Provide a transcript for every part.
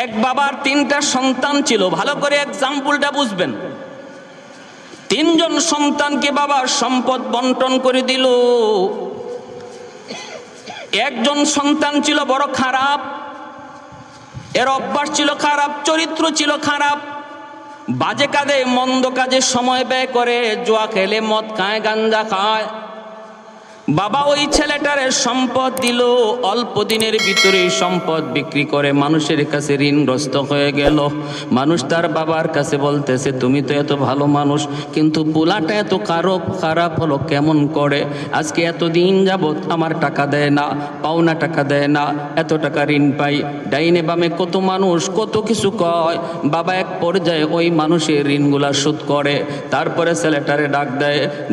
এক বাবার 3টা সন্তান ছিল, ভালো করে এক্সাম্পলটা বুঝবেন। 3 জন সন্তানকে বাবা সম্পদ বন্টন করে দিল। একজন সন্তান ছিল বড় খারাপ, এর অভ্যাস ছিল খারাপ, চরিত্র ছিল খারাপ, বাজে কাজে মন্দ কাজে সময় ব্যয় করে, জুয়া খেলে, মদ খায়, গাঞ্জা খায়। বাবা ওই ছেলেটারে সম্পদ দিল, অল্প দিনের ভিতরে সম্পদ বিক্রি করে মানুষের কাছে ঋণগ্রস্ত হয়ে গেল। মানুষ তার বাবার কাছে বলতেছে, তুমি তো এত ভালো মানুষ, কিন্তু পোলাটা এত খারাপ হলো কেমন করে? আজকে এতদিন যাবৎ আমার টাকা দেয় না, পাওনা টাকা দেয় না, এত টাকা ঋণ পাই, ডাইনে বামে কত মানুষ কত কিছু কয়। বাবা এক পর্যায়ে ওই মানুষের ঋণগুলা শোধ করে। তারপরে ছেলেটারে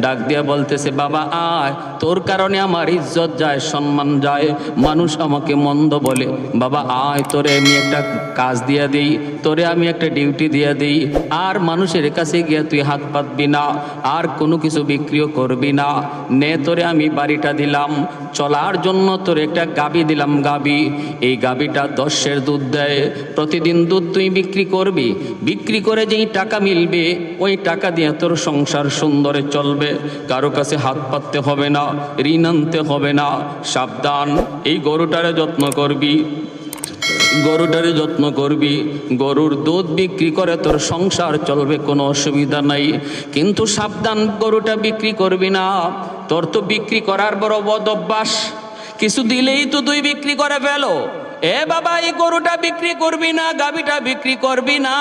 ডাক দিয়ে বলতেছে, বাবা আয়, তোর কারণে আমার ইজ্জত যায়, সম্মান যায়, মানুষ আমাকে মন্দ বলে। বাবা আয়, তোরে আমি একটা কাজ দিয়ে দিই, তোরে আমি একটা ডিউটি দিয়ে দিই, আর মানুষের কাছে গিয়ে তুই হাত পাতবি না, আর কোনো কিছু বিক্রিও করবি না। নে, তোরে আমি বাড়িটা দিলাম, চলার জন্য তোরে একটা গাবি দিলাম, গাবি। এই গাবিটা 10 দুধ দেয়, প্রতিদিন দুধ তুই বিক্রি করবি, বিক্রি করে যেই টাকা মিলবে ওই টাকা দিয়ে তোর সংসার সুন্দরে চলবে, কারো কাছে হাত পাততে হবে না, ঋণ আনতে হবে না। সাবধান, এই গরুটারে যত্ন করবি, গরুটারে যত্ন করবি, গরুর দুধ বিক্রি করে তোর সংসার চলবে, কোনো অসুবিধা নাই। কিন্তু সাবধান, গরুটা বিক্রি করবি না, তোর তো বিক্রি করার বড় বদ অভ্যাস, কিছু দিলেই তো তুই বিক্রি করে ফেলো। এ বাবা, এই গরুটা বিক্রি করবি না, গাবিটা বিক্রি করবি না।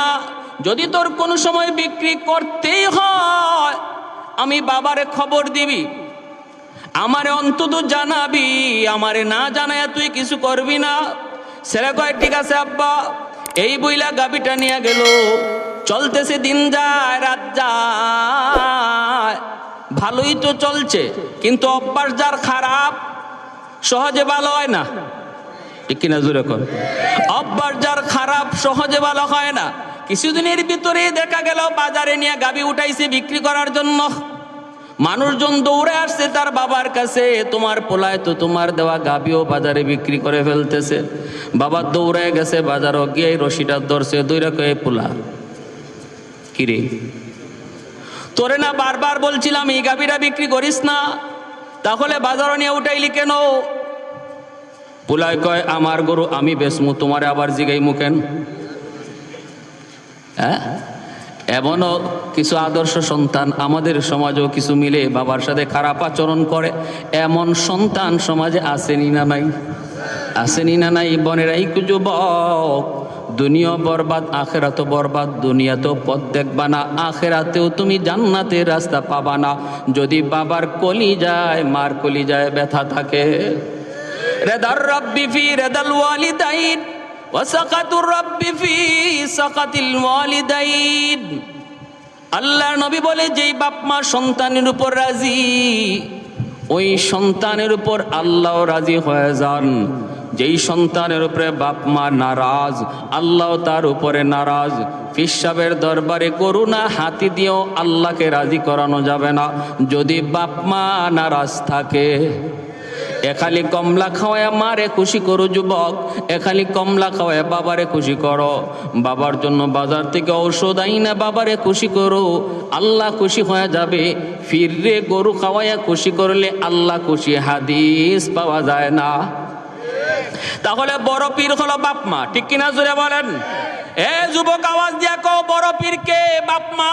যদি তোর কোনো সময় বিক্রি করতেই হয়, আমি বাবারে খবর দিবি, আমারে অন্তত জানাবি, আমারে না জানায় তুই কিছু করবি না। ছেলে কয়, ঠিক আছে আব্বা। এই বইলা গাবিটা নিয়ে গেল, চলতেছে, দিন যায় রাত যায়, ভালোই তো চলছে, কিন্তু অভ্যাস যার খারাপ সহজে ভালো হয় না, ঠিক কিনা জোরে কর? অভ্যাস যার খারাপ সহজে ভালো হয় না। কিছুদিনের ভিতরে দেখা গেল বাজারে নিয়ে গাবি উঠাইছে বিক্রি করার জন্য। মানুষজন দৌড়ে আসছে তার বাবার কাছে, তোমার পোলায় তো তোমার দেওয়া গাবিও বাজারে বিক্রি করে ফেলতেছে। বাবা দৌড়ে গেছে বাজারও গিয়ে রশিটা ধরছে, দৌড়ে কয়ে, পোলা কিরে, তোরে না বারবার বলছিলাম এই গাবিটা বিক্রি করিস না, তাহলে বাজারও নিয়ে উঠাইলি কেন? পোলায় কয়, আমার গরু আমি বেচমু, তোমারে আবার জিগাই মুখেন? হ্যাঁ, এমনও কিছু আদর্শ সন্তান আমাদের সমাজেও কিছু মিলে বাবার সাথে খারাপ আচরণ করে, এমন সন্তান সমাজে আসেনি না নাই? আসেনি না নাই? বোনেরাই যুবক, দুনিয়া বরবাদ, আখেরাতও বরবাদ। দুনিয়াতেও পথ দেখবা না, আখেরাতেও তুমি জান্নাতের রাস্তা পাবা না যদি বাবার কলিজায়, মার কলিজায় ব্যথা থাকে। রেদার রব্বি ফি রেদাল ওয়ালিদাইন ওয়া সাকাতুর রব্বি ফি সাকাতিল ওয়ালিদাইন। আল্লাহর নবী বলে, যেই বাপ মা সন্তানের উপর রাজি, ওই সন্তানের উপর আল্লাহ রাজি হয়ে যান। যেই সন্তানের উপরে বাপ মা নারাজ, আল্লাহ তার উপরে নারাজ। ফিসাবের দরবারে করুণা হাতি দিয়েও আল্লাহকে রাজি করানো যাবে না যদি বাপ মা নারাজ থাকে। এখালি কমলা খাওয়ায় মারে খুশি করো যুবক, এখালি কমলা খাওয়ায় বাবারে খুশি করো। বাবার জন্য বাজার থেকে ঔষধ আইনা বাবারে খুশি করো, আল্লাহ খুশি হয়ে যাবে। ফিররে গরু খাওয়াইয়া খুশি করলে আল্লাহ খুশি, হাদিস পাওয়া যায় না। তাহলে বড় পীর হলো বাপ মা, ঠিক কিনা জোরে বলেন? এ যুবক, আওয়াজ দিয়া কও, বড় পীর কে? বাপ মা।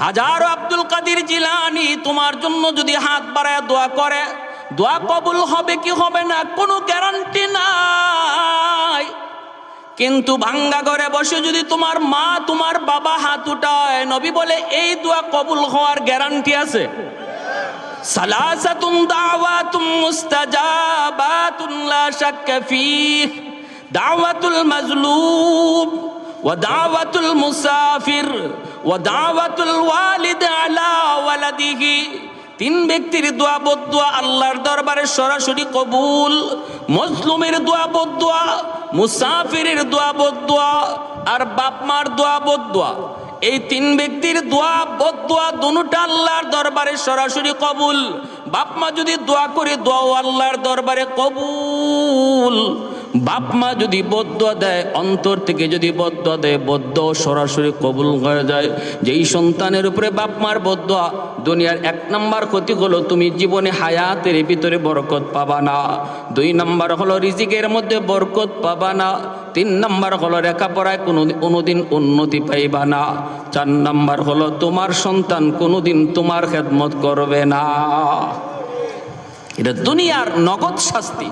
হাজারো আব্দুল কাদের জিলানী তোমার জন্য যদি হাত বাড়ায় দোয়া করে, দোয়া কবুল হবে কি হবে না কোনো গ্যারান্টি নাই। কিন্তু ভাঙ্গা ঘরে বসে যদি তোমার মা তোমার বাবা হাত উঠায়, নবী বলে এই দোয়া কবুল হওয়ার গ্যারান্টি আছে। সালাসাতুন দাওয়াতুম মুস্তাজাবাতুন লা শাক্কা ফীহ, দাওয়াতুল মাজলুম ওয়া দাওয়াতুল মুসাফির ওয়া দাওয়াতুল ওয়ালিদ আলা ওয়ালাদিহি। 3 ব্যক্তির দোয়া বদদোয়া আল্লাহর দরবারে সরাসরি কবুল। মজলুমের দোয়া বদদোয়া, মুসাফিরের দোয়া বদদোয়া, আর বাপ মার দোয়া বদদোয়া। এই 3 ব্যক্তির দোয়া বদদোয়া দুটোটা আল্লাহর দরবারে সরাসরি কবুল। বাপ মা যদি দোয়া করে, দোয়াও আল্লাহর দরবারে কবুল। বাপ মা যদি বদদুয়া দেয়, অন্তর থেকে যদি বদদুয়া দেয়, বদদুয়া সরাসরি কবুল হয়ে যায়। যেই সন্তানের উপরে বাপ মার বদদুয়া, দুনিয়ার 1 নাম্বার ক্ষতি হলো তুমি জীবনে হায়াতের ভিতরে বরকত পাবা না। 2 নাম্বার হলো রিজিকের মধ্যে বরকত পাবা না। 3 নাম্বার হলো লেখাপড়ায় কোনোদিন উন্নতি পাইবা না। 4 নাম্বার হলো তোমার সন্তান কোনোদিন তোমার খেদমত করবে না। এটা দুনিয়ার নগদ শাস্তি।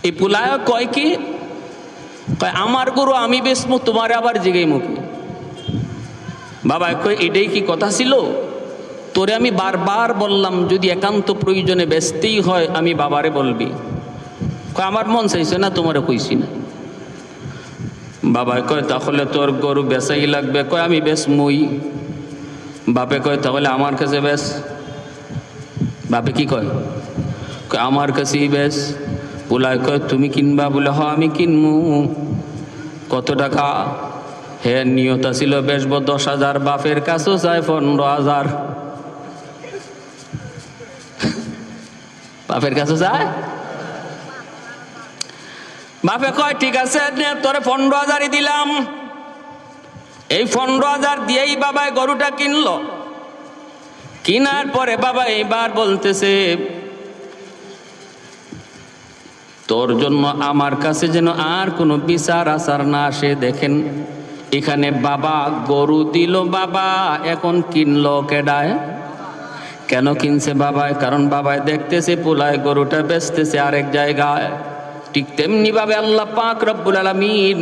এই পুলায় কয় কি, কয় আমার গরু আমি বেচমু, তোমার আবার জিগাই মুখে। বাবা কয় এটাই কি কথা ছিল? তোরে আমি বারবার বললাম যদি একান্ত প্রয়োজনে বেচতেই হয় আমি বাবারে বলবি। কয় আমার মন চাইছে না, তোমারে কইছি না। বাবা কয় তাহলে তোর গরু বেচাই লাগবে। কয় আমি বেচমুই। বাপে কয় তাহলে আমার কাছে বেচ। বাপে কি কয়, কয় আমার কাছেই বেচ। পুলায় কয় তুমি কিনবা? বলে হ আমি কিনমু। কত টাকা? হে নিয়ত ছিল বেচব 10,000, বাপের কাছেও চায় 15,000। বাপের কাছে চায়। বাপে কয় ঠিক আছে তোরে 15,000ই দিলাম। এই 15,000 দিয়েই বাবাই গরুটা কিনলো। কিনার পরে বাবা এইবার বলতেছে তোর জন্য আমার কাছে যেন আর কোনো বিচার আচার না আসে। দেখেন এখানে বাবা গরু দিল, বাবা এখন কিনলো কেডায়? কেন কিনছে বাবায়? কারণ বাবায় দেখতেছে পোলায় গরুটা বেচতেছে আরেক জায়গায়। ঠিক তেমনি ভাবে আল্লাহ পাক রব্বুল আলামিন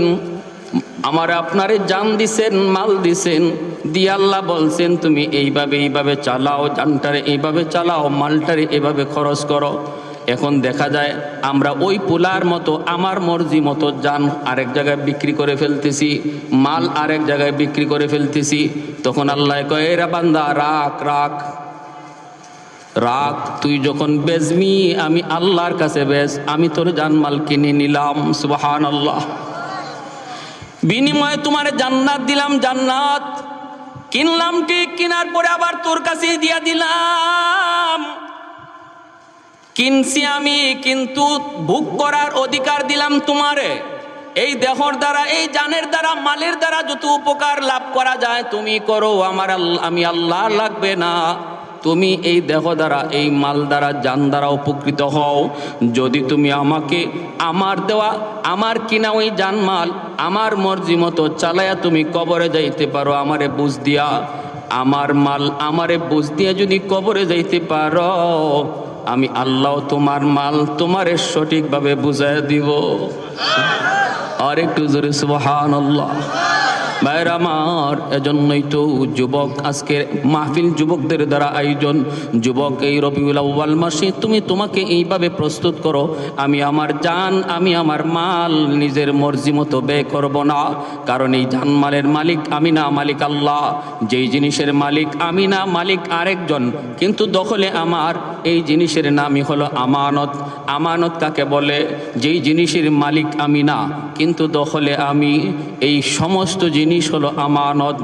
আমার আপনারে জান দিছেন, মাল দিছেন, দিয়ে আল্লাহ বলছেন তুমি এইভাবে চালাও, জানটারে এইভাবে চালাও, মালটারে এভাবে খরচ করো। এখন দেখা যায় আমরা ওই পোলার মতো আমার মর্জি মতো জান আরেক জায়গায় বিক্রি করে ফেলতেছি, মাল আরেক জায়গায় বিক্রি করে ফেলতেছি। তখন আল্লাহ কয় এরা বান্দা রাখ রাখ রাখ, তুই যখন বেচবি আমি আল্লাহর কাছে বেচ, আমি তোর জানমাল কিনে নিলাম। সুবহানাল্লাহ। বিনিময়ে তোমার জান্নাত দিলাম, জান্নাত কিনলাম ঠিক, কেনার পরে আবার তোর কাছে দিয়া দিলাম। কিনছি আমি, কিন্তু ভোগ করার অধিকার দিলাম তোমারে। এই দেহর দ্বারা, এই জানের দ্বারা, মালের দ্বারা যত উপকার লাভ করা যায় তুমি করো, আমি আল্লাহ লাগবে না। তুমি এই দেহ দ্বারা, এই মাল দ্বারা, জান দ্বারা উপকৃত হও। যদি তুমি আমাকে আমার দেওয়া, আমার কিনা ওই জানমাল আমার মর্জি মতো চালায়া তুমি কবরে যাইতে পারো আমারে বুঝ দিয়া, আমার মাল আমারে বুঝ দিয়া যদি কবরে যাইতে পারো, আমি আল্লাহ তোমার মাল তোমারে সঠিকভাবে বুঝায় দিব। আর একটু জোরে সুবহানাল্লাহ। ভাইরা আমার, এজন্যই তো যুবক আজকের মাহফিল যুবকদের দ্বারা আয়োজন। যুবক এই রবিউল আউয়াল মাসে তুমি তোমাকে এইভাবে প্রস্তুত করো, আমি আমার জান, আমি আমার মাল নিজের মর্জি মতো ব্যয় করব না। কারণ এই জানমালের মালিক আমি না, মালিক আল্লাহ। যেই জিনিসের মালিক আমি না, মালিক আরেকজন, কিন্তু দখলে আমার। এই জিনিসের নামই হলো আমানত। আমানত কাকে বলে? যেই জিনিসের মালিক আমি না কিন্তু দখলে আমি। এই সমস্ত জিনিস হলো আমানত।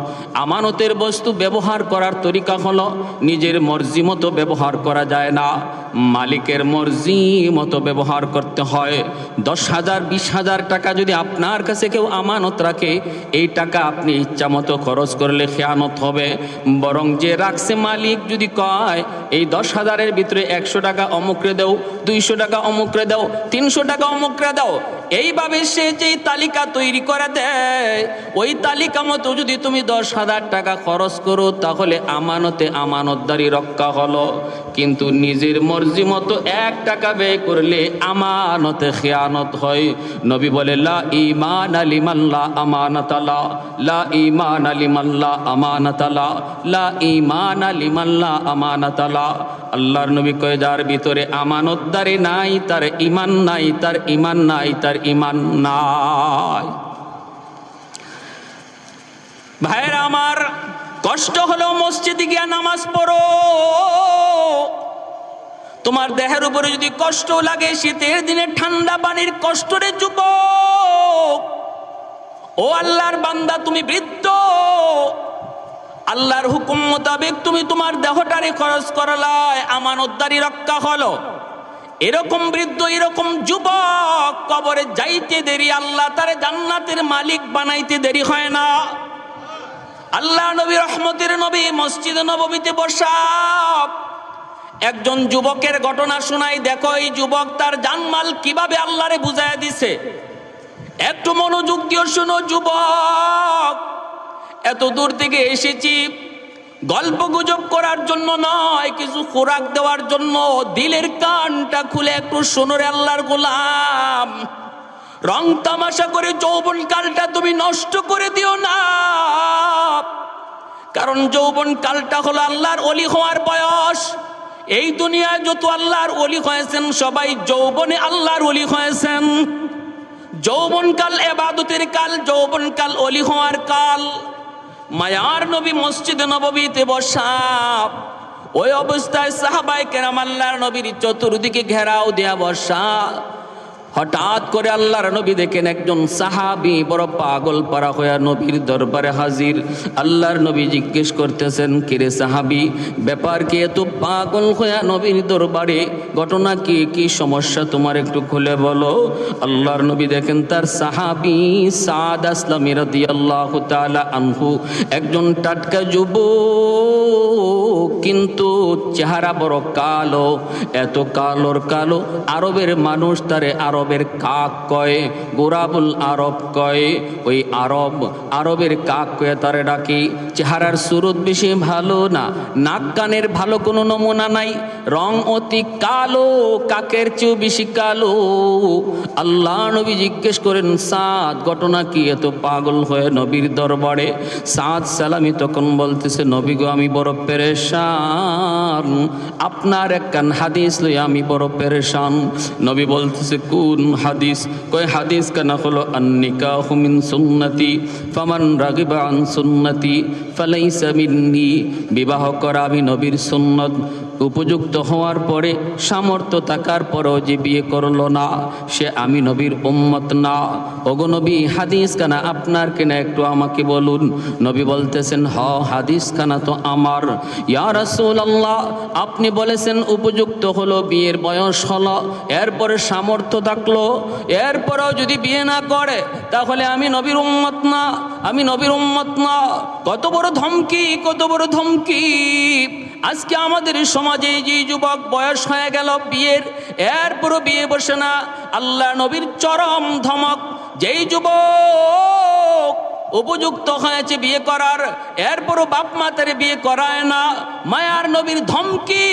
আমানতের বস্তু ব্যবহার করার তরিকা হলো নিজের মর্জি মতো ব্যবহার করা যায় না, মালিকের মর্জি মতো ব্যবহার করতে হয়। 10,000 20,000 টাকা যদি আপনার কাছে কেউ আমানত রাখে, এই টাকা আপনি ইচ্ছা মতো খরচ করলে খেয়ানত হবে। বরং যে রাখছে মালিক যদি কয় এই 10,000-এর ভিতরে 100 টাকা অমুকরে দাও, 200 টাকা অমুকরে দাও, 300 টাকা অমুকরে দাও, এইভাবে সে যেই তালিকা তৈরি করে দেয়, ওই তালিকা মতো যদি তুমি 10,000 টাকা খরচ করো তাহলে আমানতে আমানতদারি রক্ষা হলো। কিন্তু নিজের মর্জি মতো 1 টাকা ব্যয় করলে আমানতে খেয়ানত হয়। নবী বলে লা ঈমান লিমান লা আমানাতা লা, লা ঈমান লিমান লা আমানাতা লা, লা ঈমান লিমান লা আমানাতা লা। আল্লাহর নবী কয় যার ভিতরে আমানতদারি নাই তার ঈমান নাই, তার ঈমান নাই, তার ঈমান নাই। ভাইরা আমার, কষ্ট হলো মসজিদে গিয়া নামাজ পড়ো। তোমার দেহের উপরে যদি কষ্ট লাগে, শীতের দিনে ঠান্ডা পানির কষ্ট রে যুবক, ও আল্লাহর বান্দা তুমি বৃদ্ধ, আল্লাহর হুকুম মোতাবেক তুমি তোমার দেহটারে খরচ করলায়, আমানতদারি রক্ষা হলো। এরকম বৃদ্ধ এরকম যুবক কবরে যাইতে দেরি, আল্লাহ তারে জান্নাতের মালিক বানাইতে দেরি হয় না। আল্লাহ নবী রহমতের নবী মসজিদ নববীতে বসা একজন যুবকের ঘটনা শোনাই। দেখো এই যুবক তার জানমাল কিভাবে আল্লাহরে বুঝাইয়া দিছে। একটু মনোযোগ দিয়ে শোনো যুবক, এত দূর থেকে এসেছি গল্প গুজব করার জন্য নয়, কিছু খোরাক দেওয়ার জন্য। দিলের কানটা খুলে একটু শোনো রে আল্লাহর গোলাম। রং তামাশা করে যৌবন কালটা তুমি নষ্ট করে দিও না, কারণ যৌবন কালটা হলো আল্লাহর ওলি হওয়ার বয়স। এই দুনিয়ায় যত আল্লাহর ওলি হয়েছেন সবাই যৌবনে আল্লাহর ওলি হয়েছেন। যৌবনকাল ইবাদতের কাল, যৌবনকাল ওলি হওয়ার কাল। মায়ার নবী মসজিদে নববীতে বসা, ওই অবস্থায় সাহাবায়ে কেরাম আল্লাহর নবীর চতুর্দিকে ঘেরাও দেয়া বসা। হঠাৎ করে আল্লাহর নবী দেখেন একজন সাহাবী বড় পাগল পারা হইয়া নবীর দরবারে হাজির। আল্লাহর নবী জিজ্ঞেস করতেছেন, কিরে সাহাবী, ব্যাপার কি এত পাগল হইয়া নবীর দরবারে? ঘটনা কি, কি সমস্যা তোমার একটু খুলে বলো। আল্লাহর নবী দেখেন তার সাহাবী সাদ আসলামী রাদিয়াল্লাহু তাআলা আনহু একজন টাটকা যুবক, কিন্তু চেহারা বড় কালো। এত কালোর কালো, আরবের মানুষ তারে আরবের কাক কয়, গোরাবুল আরব কয়। ওই আরবের কাক কয়ে তারে ডাকি। চেহারার সুরত বেশি ভালো না, নাক কানের ভালো কোনো নমুনা নাই, রং অতি কালো, কাকের চেয়েও বেশি কালো। আল্লাহ নবী জিজ্ঞেস করেন, সাদ ঘটনা কি, এত পাগল হয়ে নবীর দরবারে? সাদ সালামি তখন বলতেছে, নবী গো আমি বড় পেরেশান, আপনার একখান হাদিস লই আমি বড় পেরেশান। নবী বলতেছে, কোন হাদিস? কয় হাদিস কানা হলো আন-নিকাহু মিন সুন্নতি ফামান রাগিবা আন সুন্নতি ফালাইসা মিন্নি। বিবাহ করা আমি নবীর সুন্নত। উপযুক্ত হওয়ার পরে সামর্থ্য থাকার পরেও যে বিয়ে করলো না, সে আমি নবীর উম্মত না। ওগো নবী, হাদিস খানা আপনার কিনা একটু আমাকে বলুন। নবী বলতেছেন, হাদিস খানা তো আমার। ইয়া রাসূলুল্লাহ, আপনি বলেছেন উপযুক্ত হলো, বিয়ের বয়স হলো, এরপরে সামর্থ্য থাকলো, এরপরেও যদি বিয়ে না করে তাহলে আমি নবীর উম্মত না, আমি নবীর উম্মত না। কত বড় ধমকি, কত বড় ধমকি! আজকে আমাদের সমাজে যে যুবক বয়স হয়ে গেল বিয়ের, এরপরও বিয়ে বসে না, আল্লাহ নবীর চরম ধমক। যেই যুবক উপযুক্ত হয়েছে বিয়ে করার, এরপরও বাপ মা তারে বিয়ে করায় না, মায়ার নবীর ধমকি,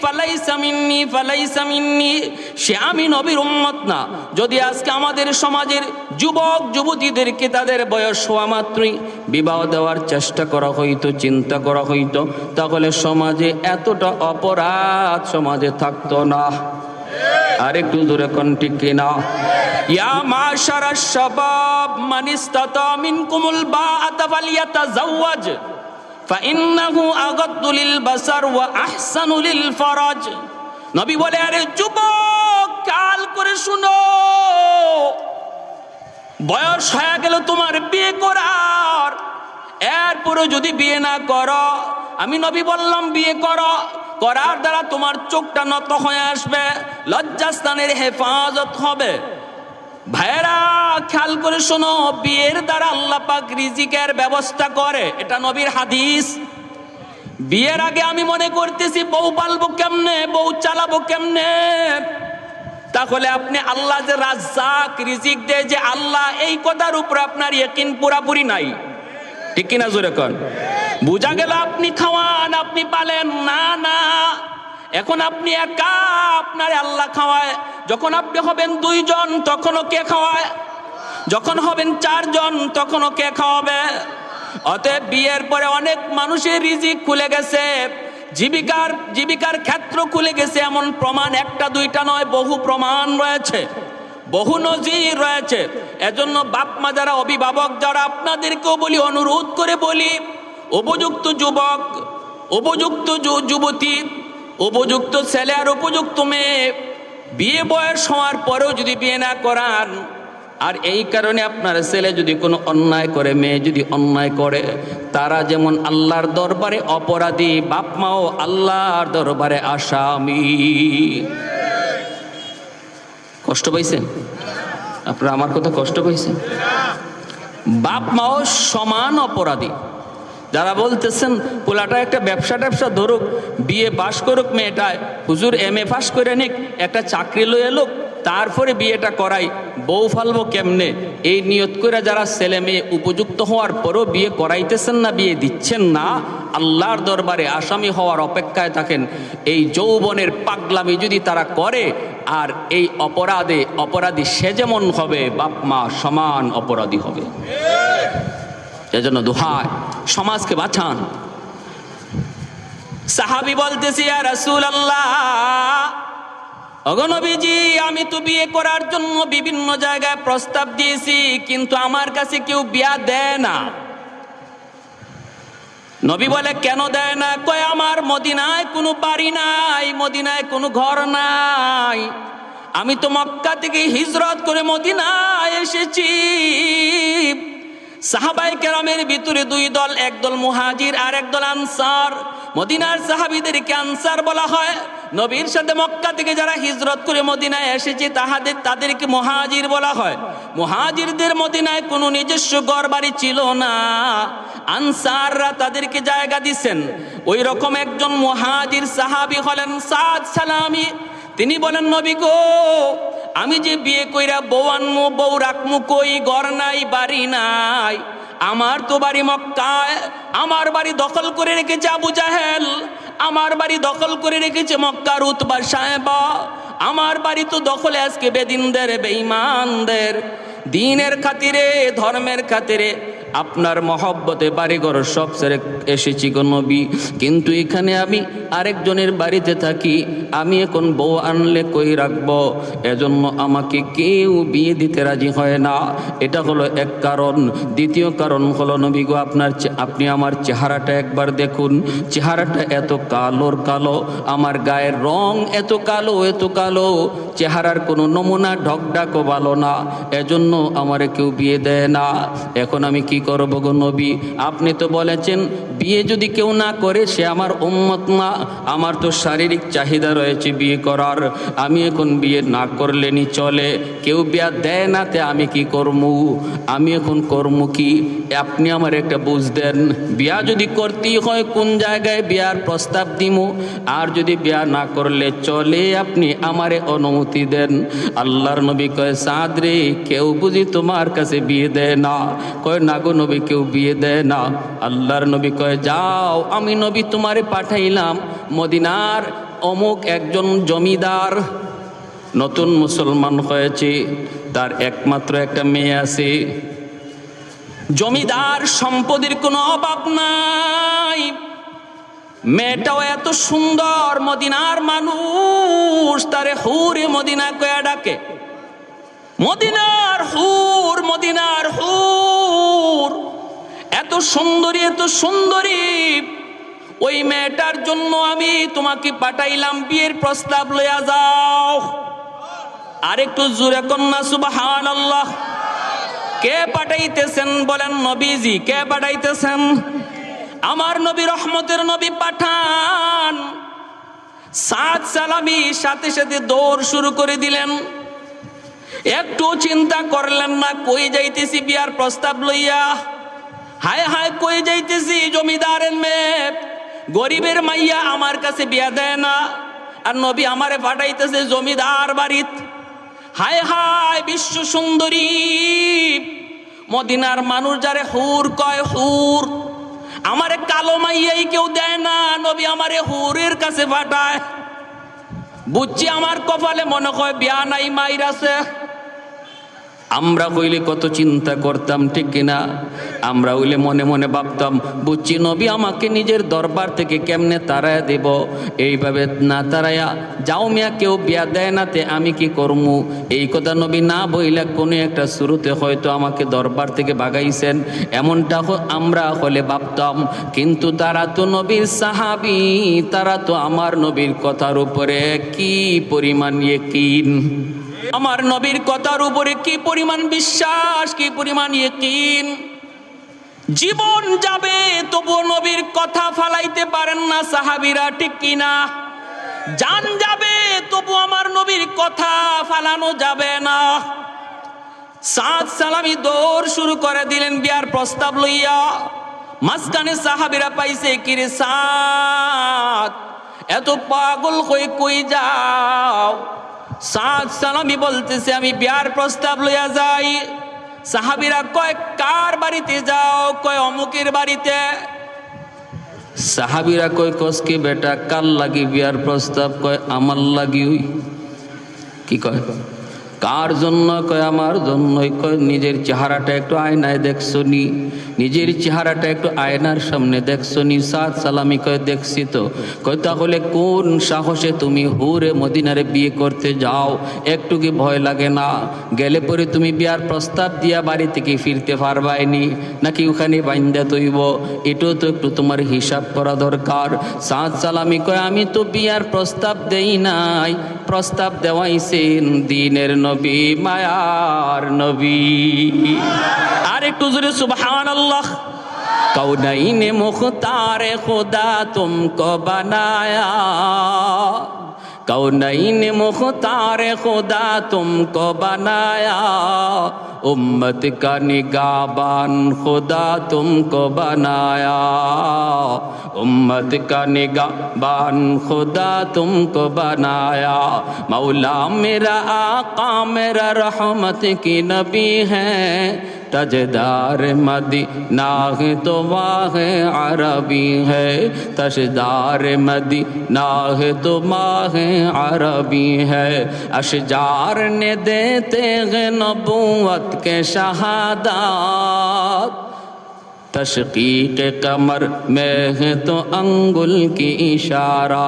ফালাইসা মিন্নি, ফালাইসা মিন্নি, সে আমি নবীর উম্মত না। যদি আজকে আমাদের সমাজের যুবক যুবতীদেরকে তাদের বয়স হওয়া মাত্রই বিবাহ দেওয়ার চেষ্টা করা হইতো, চিন্তা করা হইতো, তাহলে সমাজে এতটা অপরাধ সমাজে থাকতো না। আর একটু দূরে কোন ঠিক কিনা? ইয়া মাশারাশ শাবাব মান ইসতাতা মিনকুমুল বাআতা ফালিয়াতাযাওয়াজ ফাইন্নাহু আগাদ্দু লিল বাসার ওয়া আহসানু লিল ফারাজ। নবী বলে, আরে যুবক কাল করে শুনো, বয়স হয়ে গেল তোমার বিয়ে করার, এরপরও যদি বিয়ে না করো, আমি নবী বললাম বিয়ে করো, করার দ্বারা তোমার চোখটা নত হয়ে আসবে, লজ্জাস্থানের হেফাজত হবে। ভাইরা খেয়াল করে শোনো, বিয়ের দ্বারা আল্লাহ পাক রিজিকের ব্যবস্থা করে, এটা নবীর হাদিস। বিয়ের আগে আমি মনে করতেছি বউ পালবো কেমনে, বউ চালাবো কেমনে, তাহলে আপনি আল্লাহ যে রাজ্জাক, রিজিক দেয় যে আল্লাহ, এই কথার উপর আপনার ইয়াকিন পুরাপুরি নাই। ঠিক কিনা জোরে কর? বুঝা গেল আপনি খাওয়ান, আপনি পালেন না, না, এখন আপনি একা, আপনার আল্লাহ খাওয়ায়। যখন আপনি হবেন 2 জন তখনও কে খাওয়ায়? যখন হবেন 4 জন তখনও কে খাওয়াবে? অতএব বিয়ের পরে অনেক মানুষের রিজিক খুলে গেছে, জীবিকার ক্ষেত্র খুলে গেছে, এমন প্রমাণ একটা দুইটা নয়, বহু প্রমাণ রয়েছে, বহু নজির রয়েছে। এজন্য বাপ মা যারা, অভিভাবক যারা, আপনাদেরকেও বলি, অনুরোধ করে বলি, উপযুক্ত যুবক, উপযুক্ত যুবতী, উপযুক্ত ছেলে আর উপযুক্ত মেয়ে বিয়ে বয়স হওয়ার পরেও যদি বিয়ে না করান, আর এই কারণে আপনার ছেলে যদি কোনো অন্যায় করে, মেয়ে যদি অন্যায় করে, তারা যেমন আল্লাহর দরবারে অপরাধী, বাপ মাও আল্লাহর দরবারে আসামি। কষ্ট পাইছেন আপনারা? আমার কথা কষ্ট পাইছেন? বাপ মাও সমান অপরাধী। যারা বলতেছেন পোলাটা একটা ব্যবসা ধরুক, বিয়ে পাশ করুক মেয়েটায়, হুজুর MA পাশ করে নিক, একটা চাকরি লয়ে এলোক, তারপরে বিয়েটা করাই, বউ ফালবো কেমনে, এই নিয়ত করে যারা ছেলে মেয়ে উপযুক্ত হওয়ার পরও বিয়ে করাইতেছেন না, বিয়ে দিচ্ছেন না, আল্লাহর দরবারে আসামি হওয়ার অপেক্ষায় থাকেন। এই যৌবনের পাগলামি যদি তারা করে, আর এই অপরাধী সে যেমন হবে, বাপ মা সমান অপরাধী হবে। এজন্য দোহাই, সমাজকে বাঁচান। সাহাবী বলতেছি, ইয়া রাসূলুল্লাহ, ওগো নবীজি, আমি তো বিয়ে করার জন্য বিভিন্ন জায়গায় প্রস্তাব দিয়েছি, কিন্তু আমার কাছে কেউ বিয়া দেয় না। নবী বলে, কেন দেয় না? কয়, আমার মদিনায় কোনো বাড়ি নাই, মদিনায় কোনো ঘর নাই, আমি তো মক্কা থেকে হিজরত করে মদিনায় এসেছি। সাহাবায়ে কেরামের ভিতরে দুই দল, একদল মুহাজির আর একদল আনসার। মদিনার সাহাবীদেরকে আনসার বলা হয়, নবীর সাথে মক্কা থেকে যারা হিজরত করে মদিনায় এসেছে তাদেরকে মুহাজির বলা হয়। মুহাজিরদের মদিনায় কোনো নিজস্ব ঘর বাড়ি ছিল না, আনসাররা তাদেরকে জায়গা দিছেন। ওই রকম একজন মুহাজির সাহাবী হলেন সাদ সালামি। তিনি বলেন, নবী গো, আমি যে বিয়ে কইরা বউ আনমু, বউ রাখমু, কই ঘর নাই, বাড়ি নাই। আমার তো বাড়ি মক্কায়, আমার বাড়ি দখল করে রেখেছে আবু জাহেল, আমার বাড়ি দখল করে রেখেছে মক্কার উতবা সাহেবা, আমার বাড়ি তো দখলে আজকে বেদিনদের, বেঈমানদের। দিনের খাতিরে, ধর্মের খাতিরে আপনার মহব্বতে বাড়িঘর সব ছেড়ে এসেছি গো নবী, কিন্তু এখানে আমি আরেকজনের বাড়িতে থাকি, আমি এখন বউ আনলে কই রাখবো, এজন্য আমাকে কেউ বিয়ে দিতে রাজি হয় না। এটা হলো এক কারণ। দ্বিতীয় কারণ হলো, নবী গো, আপনি আমার চেহারাটা একবার দেখুন, চেহারাটা এত কালোর কালো, আমার গায়ের রং এত কালো, চেহারার কোনো নমুনা ঢকঢাকও ভালো না, এজন্য আমারে কেউ বিয়ে দেয় না। এখন আমি কি করব গো নবী? আপনি তো বলেছেন বিয়ে যদি কেউ না করে সে আমার উম্মত না, আমার তো শারীরিক চাহিদা রয়েছে বিয়ে করার, আমি এখন বিয়ে না করলেনি চলে, কেউ বিয়া দেয় না, তে আমি কি করমু? আমি এখন করমু কি? আপনি আমার একটা বুঝ দেন। বিয়া যদি করতেই হয় কোন জায়গায় বিয়ার প্রস্তাব দিমু, আর যদি বিয়া না করলে চলে, আপনি আমারে অনুমতি দেন। আল্লাহর নবী কয়, সাদ রে, কেউ বুঝি তোমার কাছে বিয়ে দেয় না? কয়, না গো নবী, কেউ বিয়ে দেয় না। আল্লাহর নবী কয়, যাও, আমি নবী তোমারে পাঠাইলাম মদিনার অমুক একজন জমিদার, নতুন মুসলমান হয়েছে, তার একমাত্র একটা মেয়ে আছে, জমিদার, সম্পদের কোনো অভাব নাই, মেয়েটাও এত সুন্দর, মদিনার মানুষ তারে হুরে মদিনা কয়া ডাকে, মদিনার হুর, মদিনার হুর, এত সুন্দরী। ওই মেয়েটার জন্য আমি তোমাকে পাঠাইলাম, বিয়ের প্রস্তাব লইয়া যাও। আরেকটু জোরে কন্যা সুবহানাল্লাহ। কে পাঠাইতেছেন? বলেন নবীজি। কে পাঠাইতেছেন? আমার নবী, রহমতের নবী পাঠান। সাদ সালামি সাথে সাথে দৌড় শুরু করে দিলেন, একটু চিন্তা করলেন না, কই যাইতেছি বিয়ার প্রস্তাব লইয়া, হায় হায় কই যাইতেছি, জমিদারের মেয়ে, গরিবের মাইয়া, আমার কাছে বিয়া দেয় না, আর নবী আমারে পাঠাইতেছে জমিদার বাড়িত। হায় হায়, বিশ্ব সুন্দরী মদিনার মানুষ যারে হুর কয়, হুর, আমারে কালো মাইয়াই কেউ দেয় না, নবী আমারে হুরের কাছে পাঠায়। বুঝছি আমার কপালে মনে হয় বিয়া নাই, মাইর আছে। আমরা হইলে কত চিন্তা করতাম, ঠিক কিনা? আমরা হইলে মনে মনে ভাবতাম, বুঝছি নবী আমাকে নিজের দরবার থেকে কেমনে তাড়ায়া দেব, এইভাবে না তাড়ায়া যাও মিয়া, কেউ বিয়া দেয় না, তে আমি কি করমু? এই কথা নবী না বইলে কোনো একটা শুরুতে হয়তো আমাকে দরবার থেকে ভাগাইছেন, এমনটা আমরা হলে ভাবতাম। কিন্তু তারা তো নবীর সাহাবী, তারা তো আমার নবীর কথার উপরে কি পরিমাণ ইয়াকিন, আমার নবীর কথার উপরে কি পরিমাণ বিশ্বাস, কি পরিমাণ ইয়াকিন। জীবন যাবে তবুও নবীর কথা ফালাইতে পারেন না সাহাবীরা, ঠিক কিনা? জান যাবে তবু আমার নবীর কথা ফালানো যাবে না। সাদ সালামি দৌড় শুরু করে দিলেন বিয়ার প্রস্তাব লইয়া। মাঝখানে সাহাবীরা পাইছে, কিরে সাদ এত পাগল হয়ে কই যাও? সাদ সালামি বলতেছে, আমি বিয়ার প্রস্তাব লইয়া যাই। সাহাবীরা কয়, কার বাড়িতে যাও? কয় অমুকের বাড়িতে। সাহাবীরা কয়, কসকে বেটা কার লাগি বিয়ার প্রস্তাব? কয় আমার লাগি। কি কয় কার জন্য? কয় আমার জন্যই। কয় নিজের চেহারাটা একটু আয়নায় দেখছো নি? নিজের চেহারাটা একটু আয়নার সামনে দেখছো নি? সাদ সালামি কয় দেখছি তো। কয় তাহলে কোন সাহসে তুমি হুরে মদিনারে বিয়ে করতে যাও? একটু কি ভয় লাগে না? গেলে পরে তুমি বিয়ার প্রস্তাব দিয়া বাড়ি থেকে ফিরতে পারবাইনি নাকি ওখানে বাইন্দা তৈব? এটাও তো একটু তোমার হিসাব করা দরকার। সাদ সালামি কয় আমি তো বিয়ার প্রস্তাব দেই নাই, প্রস্তাব দেওয়াইছেন দিনের নবী, মায়ার নবী। আর একটু জোরে সুবহানাল্লাহ। কৌনাইনে মুখতারে খুদা তুমকো বানায়া, कौनैन मुख्तार खुदा तुमको बनाया, उम्मत का निगाहबान खुदा तुमको बनाया, उम्मत का निगाहबान खुदा तुमको बनाया। मौला मेरा आका मेरा रहमत की नबी है, तजदार मदीना है तो वाह अरबी है, तजदार मदीना है तो माह अरबी है। अशजार ने देते हैं नबूवत के शहादत, तशकीक कमर में है तो अंगुल की इशारात,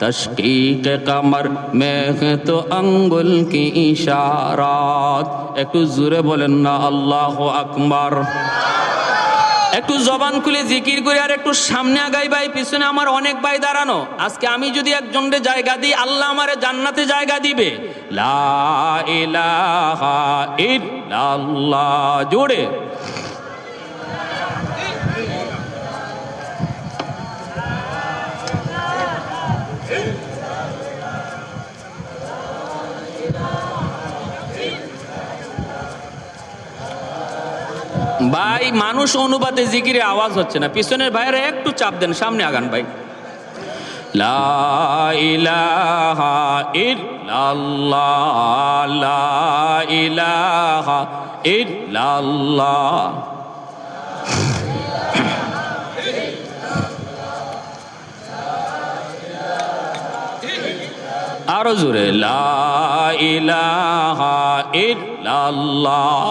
तशकीक कमर में है तो अंगुल की इशारात। একটু জোরে বলেন না আল্লাহু আকবার। একটু জবান খুলে জিকির করে আর একটু সামনে আগাই ভাই, পিছনে আমার অনেক ভাই দাঁড়ানো। আজকে আমি যদি একজনের জায়গা দিই, আল্লাহ আমারে জান্নাতে জায়গা দিবে। লা ইলাহা ইল্লাল্লাহ, জোরে। ভাই মানুষ অনুপাতে জিকিরে আওয়াজ হচ্ছে না, পিছনের ভাইয়েরা একটু চাপ দেন, সামনে আগান ভাই। লা ইলাহা ইল্লাল্লাহ, লা ইলাহা ইল্লাল্লাহ। আরো জোরে, লা ইলাহা ইল্লাল্লাহ।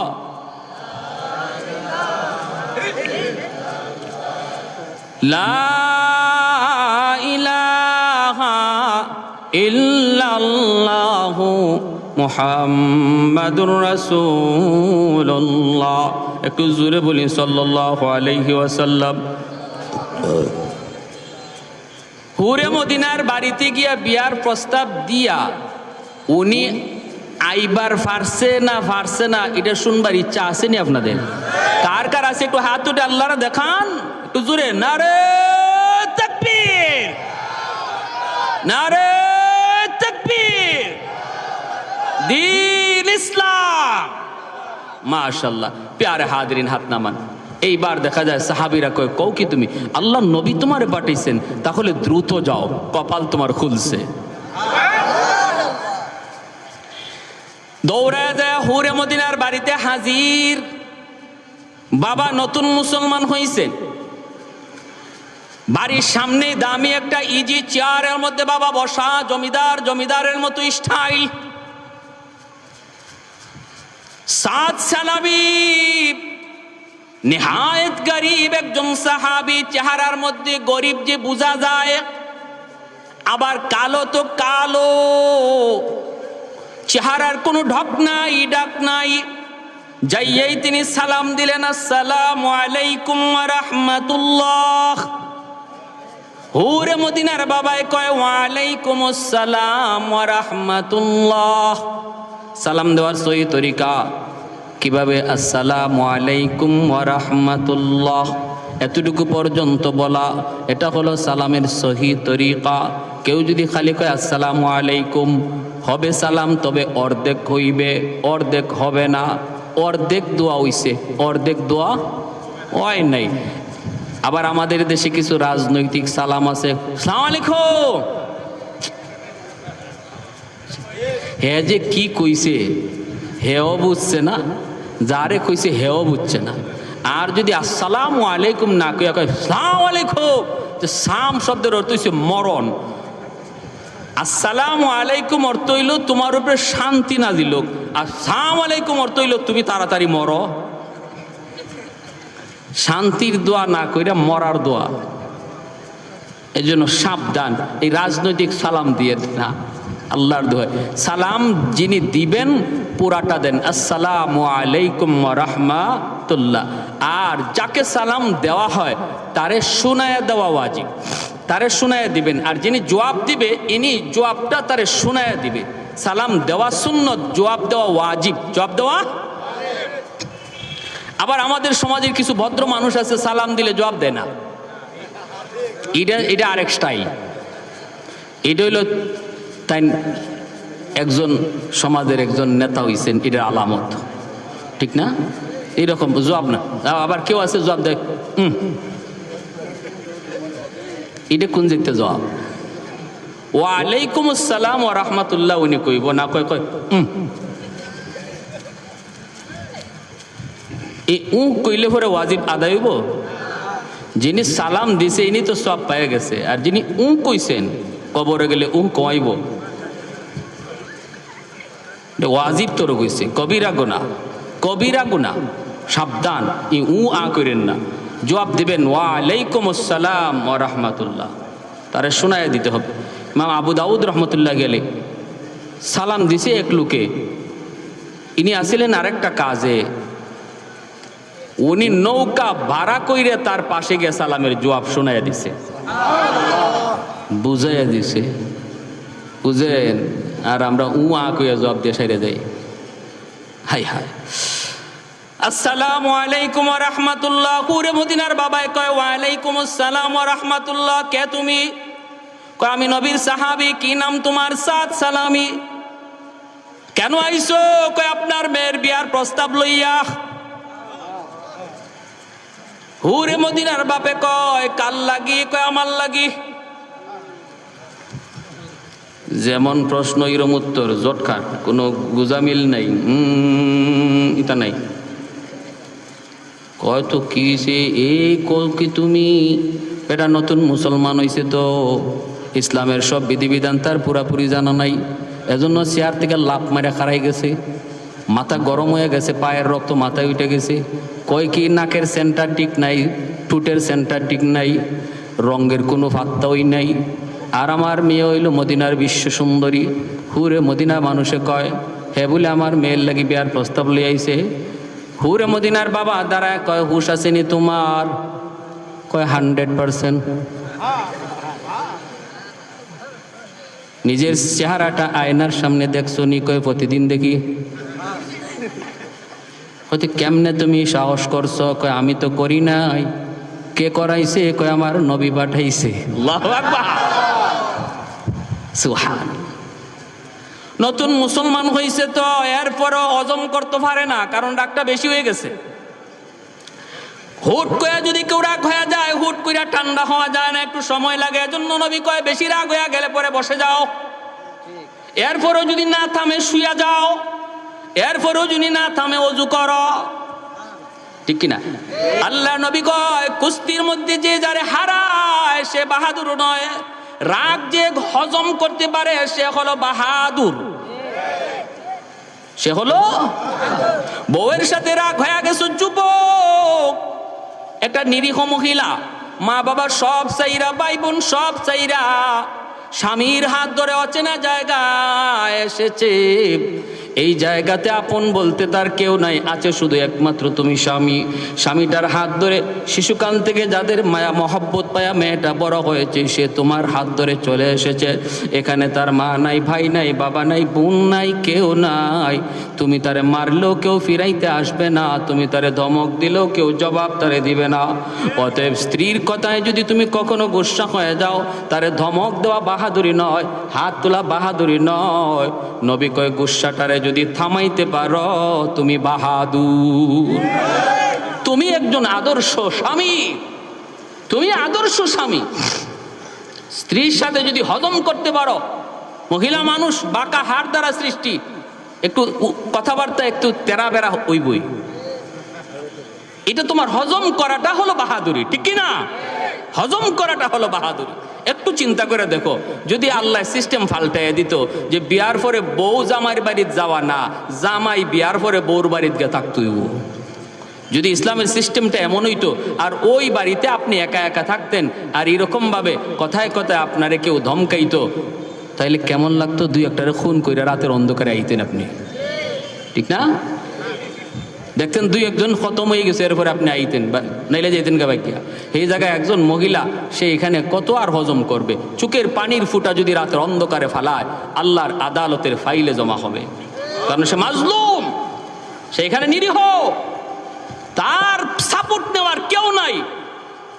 লা ইলাহা ইল্লাল্লাহু মুহাম্মাদুর রাসূলুল্লাহ। একটু জোরে বলি সাল্লাল্লাহু আলাইহি ওয়াসাল্লাম। হুরে মদিনার বাড়িতে গিয়া বিয়ার প্রস্তাব দিয়া উনি আইবার ফারছে না এটা শুনবার ইচ্ছা আসেনি আপনাদের? কার কার আছে একটু হাত উঠে আল্লাহরা দেখান একটু জোরে। নারে তাকবীর, নারে তাকবীর, দ্বীন ইসলাম। মাশাআল্লাহ। প্যারে হাজরিন, হাত নামান। এইবার দেখা যায় সাহাবীরা কয়, কও কি তুমি আল্লাহ নবী তোমারে পাঠাইছেন, তাহলে দ্রুত যাও, কপাল তোমার খুলছে। দৌড়ে যায় হুরে মদিনার বাড়িতে হাজির। বাবা নতুন মুসলমান হয়েছে, বাড়ির সামনে দামি একটা ইজি চেয়ারের মধ্যে বাবা বসা, জমিদারের মতো স্টাইল। সাদ সালামি নিহায়েত গরিব একজন সাহাবী, চেহারার মধ্যে গরিব যে বোঝা যায়, আবার কালো তো কালো, চেহারার কোনো ঢক নাই, ডাক নাই। যাইয়েই তিনি সালাম দিলেন, আসসালামু আলাইকুম ওয়া রাহমাতুল্লাহ। হুরে মদিনার বাবাই কয়, ওয়া আলাইকুম আসসালাম ওয়া রাহমাতুল্লাহ। সালাম দেওয়ার সহি তরিকা কিভাবে? আসসালামু আলাইকুম ওয়া রাহমাতুল্লাহ। এতটুকু পর্যন্ত বলা, এটা হলো সালামের সহি তরিকা। কেউ যদি খালি কয় আসসালামু আলাইকুম, হবে সালাম, তবে অর্ধেক হইবে, অর্ধেক হবে না। অর্ধেক দোয়া হইছে, অর্ধেক দোয়া হয় নাই। আবার আমাদের দেশে কিছু রাজনৈতিক সালাম আছে, আসসালামু আলাইকুম, হে যে কি কইছে হেও বুঝছে না, যারে কইছে হেও বুঝছে না। আর যদি আসসালামু আলাইকুম না কইয়া কয় আসসালামু আলাইকুম, যে সাম শব্দের অর্থ হইছে মরণ। আসসালামু আলাইকুম অর্থ হইল তোমার উপরে শান্তি নাজিল হোক, আর আসসালামু আলাইকুম অর্থ হইল তুমি তাড়াতাড়ি মরো। শান্তির দোয়া না কইরা মরার দোয়া। এই জন্য সাবধান, এই রাজনৈতিক সালাম দিয়ে না, আল্লাহর দোয়া। সালাম যিনি দিবেন পুরাটা দেন, আসসালামু আলাইকুম ওয়া রাহমাতুল্লাহ। আর যাকে সালাম দেওয়া হয় তারে শুনায়া দেওয়া ওয়াজিব, তারে শুনায়া দিবেন। আর যিনি জবাব দিবে ইনি জবাবটা তারে শুনায়া দিবে। সালাম দেওয়া সুন্নত, জবাব দেওয়া ওয়াজিব। জবাব দেওয়া, আবার আমাদের সমাজের কিছু ভদ্র মানুষ আছে সালাম দিলে জবাব দেয় না, এটা আরেক স্টাইল। এটা হইল তাই একজন সমাজের একজন নেতা হইছেন, এটার আলামত, ঠিক না? এইরকম জবাব না। আবার কেউ আছে জবাব দেয় এটা কোন যেতে জবাব? ওয়ালাইকুম আসসালাম ওয়া রাহমাতুল্লাহ উনি কইব না, কয় কয় এই কইলে পরে ওয়াজিব আদায় হইব? যিনি সালাম দিছে ইনি তো সব পেয়ে গেছে, আর যিনি কইছেন কবরে গেলে কইব ওয়াজিব তোর কইছে, কবিরা গুনাহ, কবিরা গুনাহ। সাবধান, ই করেন না, জবাব দিবেন ওয়ালাইকুম আসসালাম ওয়া রাহমাতুল্লাহ, তারে শোনায় দিতে হবে। ইমাম আবু দাউদ রহমতুল্লাহ গেলে সালাম দিছে এক লোকে, ইনি আসিলেন আরেকটা কাজে, উনি নৌকা ভাড়া কইরে তার পাশে গিয়ে সালামের জবাব শোনাইয়া দিছে, বুঝাইয়া দিছে, বুঝেন? আর আমরা কইয়া জবাব দিয়ে সাইরে যাই। হাই হাই, আসসালামু আলাইকুম ওয়া রাহমাতুল্লাহ। পুরে মদিনার বাবাই কয় ওয়ালাইকুম আসসালাম ওয়া রাহমাতুল্লাহ। কে তুমি? কয় আমি নবীর সাহাবী। কি নাম তোমার? সাদ সালামি। কেন আইছো? কয় আপনার মেয়ের বিয়ার প্রস্তাব লইয়া। হুরে মদিনার বাপে কয় কাল লাগি? কয় আমার লাগি। যেমন প্রশ্ন এরম উত্তর, জটকাট, কোনো গুজামিল নাই, এটা নাই। কয় তো কি সে এই কি তুমি এটা নতুন মুসলমান হইছে তো ইসলামের সব বিধিবিধান তার পুরাপুরি জানা নাই, এজন্য চেয়ার থেকে লাফ মারা খারাই গেছে, মাথা গরম হয়ে গেছে, পায়ের রক্ত মাথায় উঠে গেছে। কয় কি নাকের সেন্টার ঠিক নাই, ঠুটের সেন্টার ঠিক নাই, রঙের কোনো পাত্তাই নাই। আর আমার মেয়ে হইল মদিনার বিশ্ব সুন্দরী। হুরে মদিনা মানুষে কয় হে বলে আমার মেয়ের লাগি বিয়ার প্রস্তাব লই আইছে। হুরে মদিনার বাবা দাঁড়ায় কয় হুশ আসেনি তোমার? কয় 100%। নিজের চেহারাটা আয়নার সামনে দেখছো নি? কয় প্রতিদিন দেখি। হয়তো কেমনে তুমি সাহস করছো? কয় আমি তো করি নাই। কে করাইছে? কয় আমার নবী পাঠাইছে। আল্লাহু আকবার, সুবহান। নতুন মুসলমান হয়েছে তো এরপরও হজম করতে পারে না, কারণ রাগটা বেশি হয়ে গেছে। হুট করে যদি কেউ রাগ হয়ে যায়, হুট করে ঠান্ডা হওয়া যায় না, একটু সময় লাগে। এজন্য নবী কয় বেশি রাগ হয়ে গেলে পরে বসে যাও, এরপরও যদি না থামে শুয়া যাও, এরপরও যদি না থামে ওযু করো, ঠিক কিনা? আল্লাহ নবী কয় কুস্তির মধ্যে যে যারে হারায় সে বাহাদুর নয়, রাগ যে হজম করতে পারে সে হলো বাহাদুর, সে হলো। বউয়ের সাথে রাগ হয়ে গেছে, যুবক একটা নিরীহ মহিলা, মা বাবার সব চাইরা, ভাই বোন সব চাইরা, স্বামীর হাত ধরে অচেনা জায়গায় এসেছে। এই জায়গাতে আপন বলতে তার কেউ নাই, আছে শুধু একমাত্র তুমি স্বামী। স্বামীটার হাত ধরে শিশুকাল থেকে যাদের মায়া মহব্বত পায়া মেয়েটা বড় হয়েছে, সে তোমার হাত ধরে চলে এসেছে। এখানে তার মা নাই, ভাই নাই, বাবা নাই, বোন নাই, কেউ নাই। তুমি তারে মারলেও কেউ ফিরাইতে আসবে না, তুমি তারে ধমক দিলেও কেউ জবাব তারে দিবে না। অতএব স্ত্রীর কথায় যদি তুমি কখনো গুসা হয়ে যাও, তারে ধমক দেওয়া বাহাদুরি নয়, হাত তোলা বাহাদুরি নয়। নবী কয় গুসাটারে যদি থামাইতে পারো তুমি বাহাদুর। তুমি একজন আদর্শ স্বামী, তুমি আদর্শ স্বামী। স্ত্রীর সাথে যদি হজম করতে পারো, মহিলা মানুষ বাঁকা হাড় দ্বারা সৃষ্টি, একটু কথাবার্তা একটু তেরা বেড়া হইবই, এটা তোমার হজম করাটা হলো বাহাদুরি, ঠিক কি না? হজম করাটা হলো বাহাদুরি। একটু চিন্তা করে দেখো, যদি আল্লাহ সিস্টেম পাল্টাইয়া দিত যে বিয়ার পরে বউ জামাইয়ের বাড়িতে যাওয়া না, জামাই বিয়ার পরে বউর বাড়িতে গিয়ে থাকতই, যদি ইসলামের সিস্টেমটা এমন হইতো আর ওই বাড়িতে আপনি একা একা থাকতেন আর এরকম ভাবে কথায় কথায় আপনারে কেউ ধমকাইতো, তাইলে কেমন লাগতো? দুই একটারে খুন কইরা রাতের অন্ধকারে আইতেন আপনি, ঠিক না? দেখতেন দুই একজন খতম হয়ে গেছে, এরপরে আপনি আইতেন, নাইলে যেতেন গা বাইকিয়া। এই জায়গায় একজন মহিলা, সে এখানে কত আর হজম করবে? চোখের পানির ফুটা যদি রাতের অন্ধকারে ফালায়, আল্লাহর আদালতের ফাইলে জমা হবে, কারণ সে মাজলুম, সে এখানে নিরীহ। তার সাপোর্ট নেওয়ার কেউ নাই,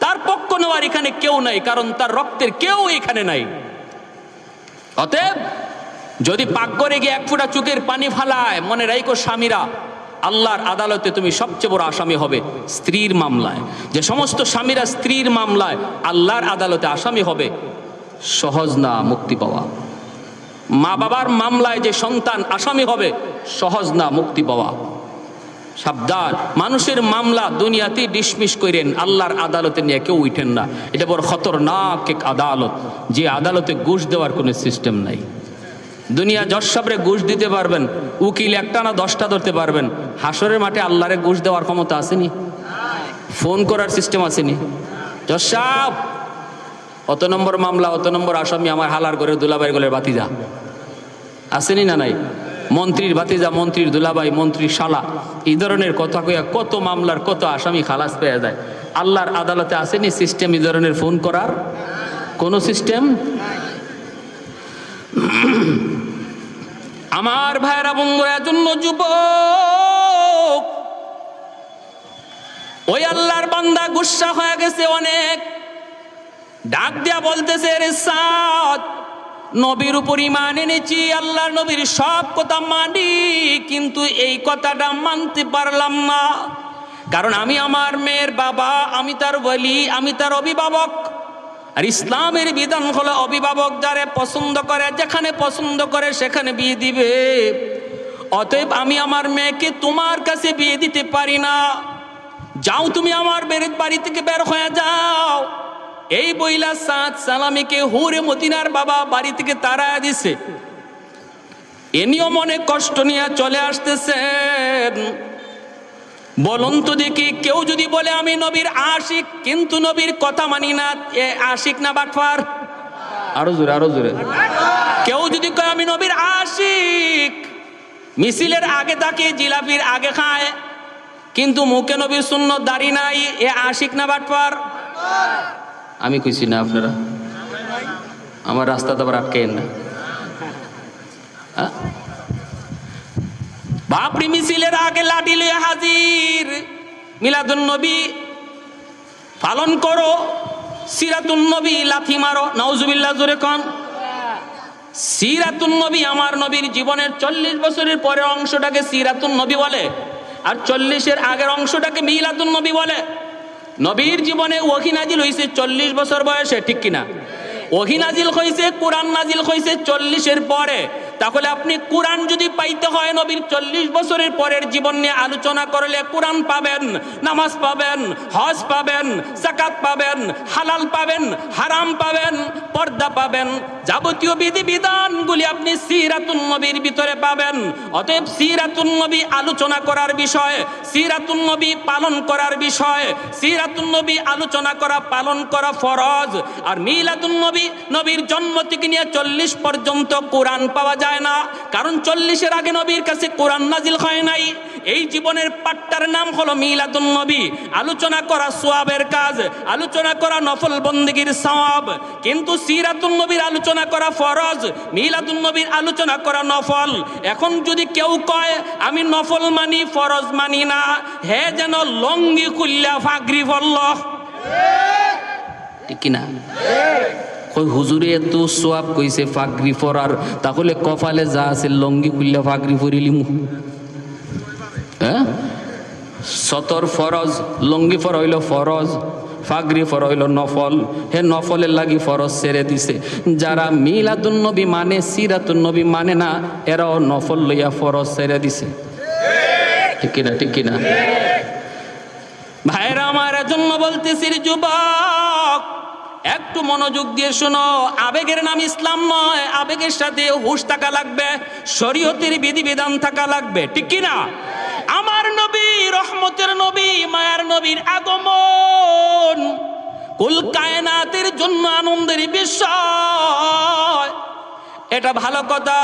তার পক্ষ নেওয়ার এখানে কেউ নাই, কারণ তার রক্তের কেউ এখানে নাই। অতএব যদি পাক করে গিয়ে এক ফোঁটা চোখের পানি ফালায়, মনে রাখো স্বামীরা, আল্লাহর আদালতে তুমি সবচেয়ে বড় আসামি হবে স্ত্রীর মামলায়। যে সমস্ত স্বামীরা স্ত্রীর মামলায় আল্লাহর আদালতে আসামি হবে, সহজ না মুক্তি পাওয়া। মা বাবার মামলায় যে সন্তান আসামি হবে, সহজ না মুক্তি পাওয়া। সাবধান, মানুষের মামলা দুনিয়াতেই ডিসমিস করেন, আল্লাহর আদালতে নিয়ে কেউ উঠেন না। এটা বড় খতরনাক এক আদালত, যে আদালতে ঘুষ দেওয়ার কোনো সিস্টেম নাই। দুনিয়া জজ সাহেবরে ঘুষ দিতে পারবেন, উকিল একটা না 10টা ধরতে পারবেন, হাসরের মাঠে আল্লাহরে ঘুষ দেওয়ার ক্ষমতা আসেনি, ফোন করার সিস্টেম আসেনি। জজ সাহেব, অত নম্বর মামলা, অত নম্বর আসামি, আমার হালার ঘরে দুলাভাই গোলের বাতিজা, আসেনি না নাই? মন্ত্রীর ভাতিজা, মন্ত্রীর দুলাভাই, মন্ত্রীর শালা, এই ধরনের কথা কইয়া কত মামলার কত আসামি খালাস পেয়ে যায়। আল্লাহর আদালতে আসেনি সিস্টেম এই ধরনের ফোন করার কোনো সিস্টেম? আমার ভাইরা বন্ধুরা, জন্য যুবক, ওই আল্লাহর বান্দা গুসা হয়ে গেছে অনেক, ডাক দিয়া বলতেছে, রে সাদ, নবীর উপর ঈমান এনেছি, আল্লাহর নবীর সব কথা মানি, কিন্তু এই কথাটা মানতে পারলাম না, কারণ আমি আমার মেয়ের বাবা, আমি তার ওয়ালি, আমি তার অভিভাবক। আর ইসলামের বিধান হলো অভিভাবক যারে পছন্দ করে, যেখানে পছন্দ করে সেখানে বিয়ে দিবে। অতএব আমি আমার মেয়েকে তোমার কাছে বিয়ে দিতে পারি না, যাও তুমি আমার বাড়ি থেকে বের হয়ে যাও। এই বইলা সাদ সালামিকে হুরে মদিনার বাবা বাড়ি থেকে তাড়ায় দিছে। এনিও মনে কষ্ট নিয়ে চলে আসতেছেন। বলুন তো দেখি, কেউ যদি বলে আমি নবীর আশিক কিন্তু নবীর কথা মানি না, এ আশিক না বাটফার? আরো জোরে, আরো জোরে। কেউ যদি কয় আমি নবীর আশিক, মিছিলের আগে থাকে, জিলাপির আগে খায়, কিন্তু মুখে নবীর সুন্নত দাড়ি নাই, এ আশিক না বাটফার? আমি কইছি না, আপনারা আমার রাস্তা তো আবার আটকেন না। বাপরি মিছিলের আগে লাঠি লইয়া হাজির, মিলাদুন নবী পালন করো, সিরাতুন নবী লাথি মারো, নাউজুবিল্লাহ, জোরে কোন। সিরাতুন নবী, আমার নবীর জীবনের 40 বছরের পরের অংশটাকে সিরাতুন নবী বলে, আর 40-এর আগের অংশটাকে মিলাদুন নবী বলে। নবীর জীবনে ওহী নাজিল হইছে 40 বছর বয়সে, ঠিক কিনা? ওহী নাজিল হইছে, কোরআন নাজিল হইছে 40-এর পরে। তাহলে আপনি কোরআন যদি পাইতে হয়, নবীর 40 বছরের পরের জীবন নিয়ে আলোচনা করলে কোরআন পাবেন, নামাজ পাবেন, হজ পাবেন, যাকাত পাবেন, হালাল পাবেন, হারাম পাবেন, পর্দা পাবেন, যাবতীয় বিধি বিধানগুলি আপনি সিরাতুন নবীর ভিতরে পাবেন। অতএব সিরাতুন নবী আলোচনা করার বিষয়, সিরাতুন নবী পালন করার বিষয়, সিরাতুন নবী আলোচনা করা, পালন করা ফরজ। আর মিলাদুন নবী, নবীর জন্ম থেকে নিয়ে 40 পর্যন্ত কোরআন পাওয়া যায় যায় না, কারণ 40-এর আগে নবীর কাছে কোরআন নাজিল হয় নাই। এই জীবনের পাট্টার নাম হলো মিলাদুন নবী, আলোচনা করা সওয়াবের কাজ, আলোচনা করা নফল বন্দেগীর সওয়াব। কিন্তু সিরাতুন নবীর আলোচনা করা ফরজ, মিলাদুন নবীর আলোচনা করা নফল। এখন যদি কেউ কয় আমি নফল মানি ফরজ মানি না, হে যেন লঙ্গি খুললা ফাগরি ফল্ল, ঠিক কিনা? কই হুজুরে এত সোয়াব কইছে ফাগরি ফরার, তাহলে কপালে যা আছে লঙ্গি খুললা ফাগরি ফরিলিমু। হ্যাঁ, সতর ফরজ, লঙ্গি ফর হইল ফরজ, ফাগরি ফর হইল নফল। হে নফলের লাগি ফরজ ছেড়ে দিছে। যারা মিলাদুন নবী মানে সিরাতুন নবী মানে না, এরাও নফল লইয়া ফরজ ছেড়ে দিছে, ঠিক কিনা? ঠিক কিনা ভাইরা আমার? জন্য বলতেছি যুবক, একটু মনোযোগ দিয়ে শোনো। আবেগের নাম ইসলাম নয়, আবেগের সাথে হুঁশ থাকা লাগবে, শরীয়তের বিধিবিধান থাকা লাগবে, ঠিক কিনা? আমার নবী, রহমতের নবী, মায়ার নবীর আগমন কুল কায়নাতের জন্য আনন্দের বিষয়, এটা ভালো কথা।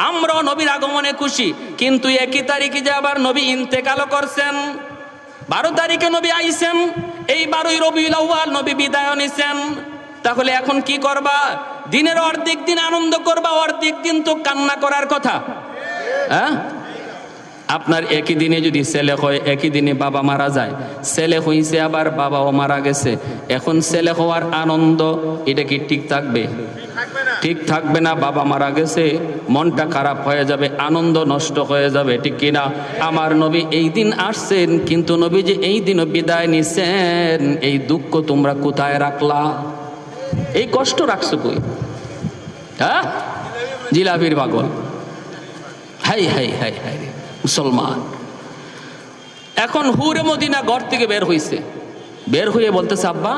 আমরা নবীর আগমনে খুশি, কিন্তু একই তারিখে যে আবার নবী ইন্তেকাল করছেন। 12 তারিখে নবী আইছেন, এই 12ই রবিউল আউয়াল নবী বিদায় নিছেন। তাহলে এখন কি করবা? দিনের অর্ধেক দিন আনন্দ করবা, অর্ধেক দিন তো কান্না করার কথা। হ্যাঁ, আপনার একই দিনে যদি ছেলে হয়, একই দিনে বাবা মারা যায়, ছেলে হইছে আবার বাবাও মারা গেছে, এখন ছেলে হওয়ার আনন্দ এটা কি ঠিক থাকবে? ঠিক থাকবে না। বাবা মারা গেছে, মনটা খারাপ হয়ে যাবে, আনন্দ নষ্ট হয়ে যাবে, ঠিক কিনা? আমার নবী এই দিন আসছেন, কিন্তু নবী যে এই দিনও বিদায় নিছেন, এই দুঃখ তোমরা কোথায় রাখলা? এই কষ্ট রাখছো কই? হ্যাঁ, জিলাপির পাগল। হাই হাই হাই হাই রে মুসলমান। এখন হুরে মদিনা ঘর থেকে বের হইছে, বের হয়ে বলতেছে আব্বা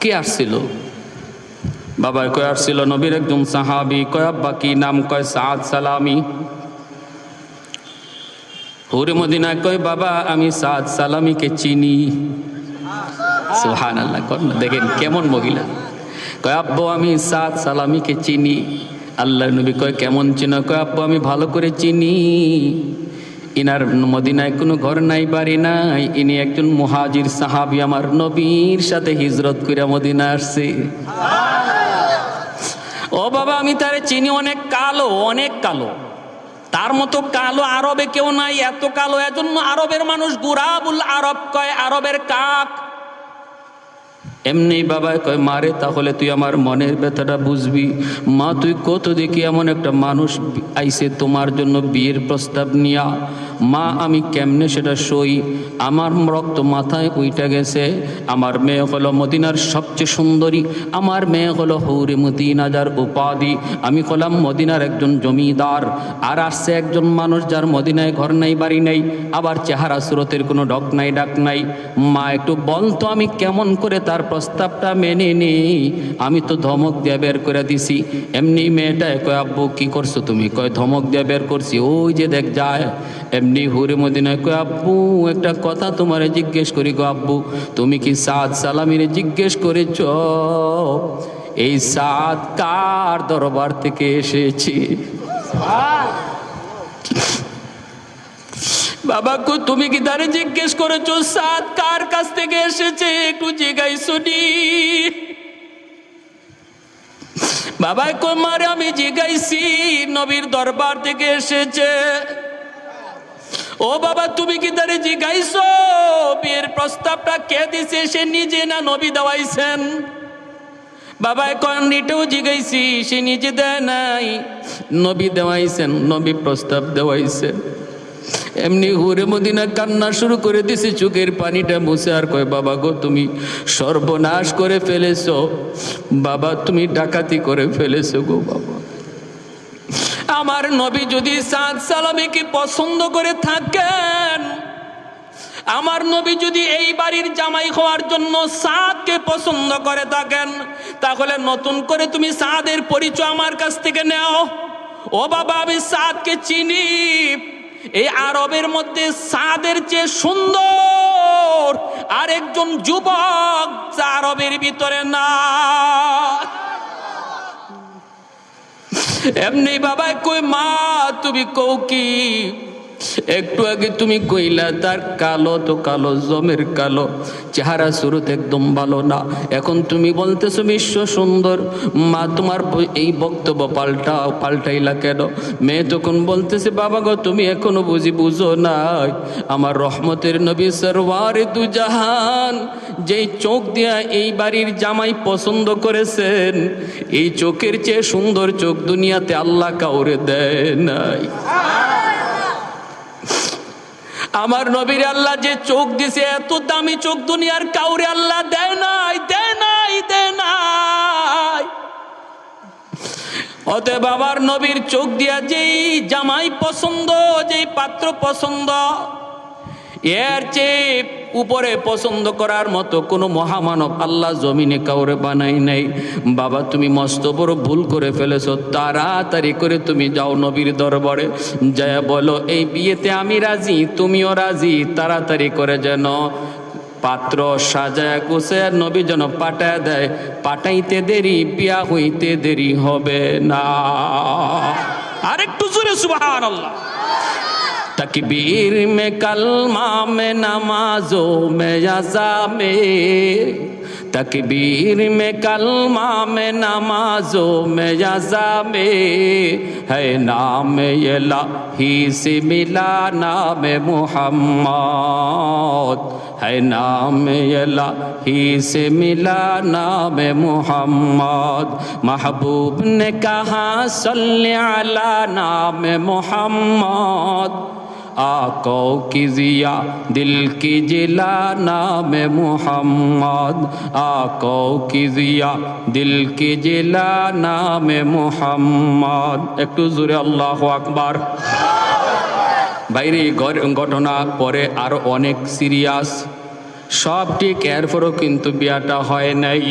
কে আসছিল? বাবা কয় আসছিল নবীর একজন সাহাবী। কয় আব্বা কি নাম? কয় সাদ সালামি। হুরে মদিনা কয় বাবা আমি সাদ সালামিকে চিনি। সুবহানাল্লাহ, দেখেন কেমন মহিলা। কয় আব্বু আমি সাদ সালামিকে চিনি। আল্লাহ নবী কয় কেমন চিনো? কয় আব্বু আমি ভালো করে চিনি, ইনার মদিনায় কোনো ঘর নাই, বাড়ি নাই, ইনি একজন মুহাজির সাহাবী, আমার নবীর সাথে হিজরত করে মদিনা আসছে। ও বাবা আমি তারে চিনি, অনেক কালো, অনেক কালো, তার মতো কালো আরবে কেউ নাই, এত কালো। এজন্য আরবের মানুষ গুরাবুল আরব কয়, আরবের কাক। এমনি বাবা কয় মারে তাহলে তুই আমার মনের ব্যথাটা বুঝবি। মা তুই কত দেখি এমন একটা মানুষ আইছে তোমার জন্য বিয়ের প্রস্তাব নিয়া, মা আমি কেমনে সেটা সই? আমার রক্ত মাথায় উইটা গেছে। আমার মেয়ে হলো মদিনার সবচেয়ে সুন্দরী, আমার মেয়ে হলো হৌরে মদিনা যার উপাধি। আমি হলাম মদিনার একজন জমিদার, আর আসছে একজন মানুষ যার মদিনায় ঘর নাই, বাড়ি নাই, আবার চেহারা সুরতের কোনো ডক নাই, ডাক নাই। মা একটু বল তো আমি কেমন করে তার প্রস্তাবটা মেনে নেই? আমি তো ধমক দিয়ে বের করে দিছি। এমনি মেয়েটা কয় আব্বু কি করছো তুমি? কয় ধমক দিয়ে বের করছি, ওই যে দেখ যায়। এমনি হুরে মদিনায় কয় আব্বু একটা কথা তোমারে জিজ্ঞেস করি গো আব্বু, তুমি কি সাদ সালামিরে জিজ্ঞেস করেছ এই সাদ কার দরবার থেকে এসেছে? বাবা কো তুমি কি তারে জিজ্ঞেস করেছো সাদ কার কাছ থেকে এসেছে? একটু জিজ্ঞাইছো নি? বাবা কো মারে আমি জিজ্ঞাইছি, নবীর দরবার থেকে এসেছে। ও বাবা তুমি কি তারে জিজ্ঞাইছো বিয়ের প্রস্তাবটা কে দিছে, সে নিজে না নবী দেওয়াইছেন? বাবা কয় নিটেও জিজ্ঞাইছি, সে নিজে দেয় নাই, নবী দেওয়াইছেন, নবী প্রস্তাব দেওয়াইছেন। এমনি হুরে মদিনা কান্না শুরু করে দিছে, চোখের পানিটা মুছে আর কয় বাবা গো তুমি সর্বনাশ করে ফেলেছো, বাবা তুমি ডাকাতি করে ফেলেছো গো বাবা। আমার নবী যদি সাদ সালামিকে পছন্দ করে থাকেন, আমার নবী যদি এই বাড়ির জামাই হওয়ার জন্য সাদকে পছন্দ করে থাকেন, তাহলে নতুন করে তুমি সাদের পরিচয় আমার কাছ থেকে নাও। ও বাবা আমি সাদকে চিনি, এই আরবের মধ্যে সাদের চেয়ে সুন্দর আর একজন যুবক যা আরবের ভিতরে না। এমনি বাবা কই মা তুমি কও কি? একটু আগে তুমি কইলা তার কালো তো কালো, জমের কালো, চেহারা শুরুতে একদম ভালো না, এখন তুমি বলতেছো বিশ্ব সুন্দর। মা তোমার এই বক্তব্য পাল্টাইলা কেন? মেয়ে তখন বলতেছে বাবা গো তুমি এখনো বুঝো নাই, আমার রহমতের নবী সরওয়ারে দু জাহান যেই চোখ দিয়া এই বাড়ির জামাই পছন্দ করেছেন, এই চোখের চেয়ে সুন্দর চোখ দুনিয়াতে আল্লাহ কাউরে দেয় নাই। আমার নবীর আল্লাহ যে চোখ দিছে, এত দামি চোখ দুনিয়ার কাউরে আল্লাহ দেয় নাই, দেয় নাই, দেয় নাই। অতএব আমার নবীর চোখ দিয়া যেই জামাই পছন্দ, যেই পাত্র পছন্দ, এর চেয়ে উপরে পছন্দ করার মতো কোনো মহামানব আল্লাহ জমিনে কাউরে বানাই নাই। বাবা তুমি মস্ত বড় ভুল করে ফেলেছো, তাড়াতাড়ি করে তুমি যাও নবীর দরবারে, যায় বলো এই বিয়েতে আমি রাজি, তুমিও রাজি, তাড়াতাড়ি করে যেন পাত্র সাজায় গুছায় নবী যেন পাঠায় দেয়, পাঠাইতে দেরি বিয়া হইতে দেরি হবে না। আরেকটু জোরে সুবহানাল্লাহ। तकबीर में कलमा में नमाजों में अज़ा में, तकबीर में कलमा में नमाजों में अज़ा में, है नाम इलाही से मिला नाम मुहम्मद, है नाम इलाही से मिला नाम मुहम्मद। महबूब ने कहा सल्ले अला नाम मुहम्मद, आको की जिया दिल की जिला नाम मुहम्मद, आको की जिया दिल की जिला नाम मुहम्मद। একটু জোরে আল্লাহু আকবার। বাইরে ঘটনা পরে আরো অনেক সিরিয়াস, সব ঠিক, এরপরও কিন্তু বিয়াটা হয় নাই,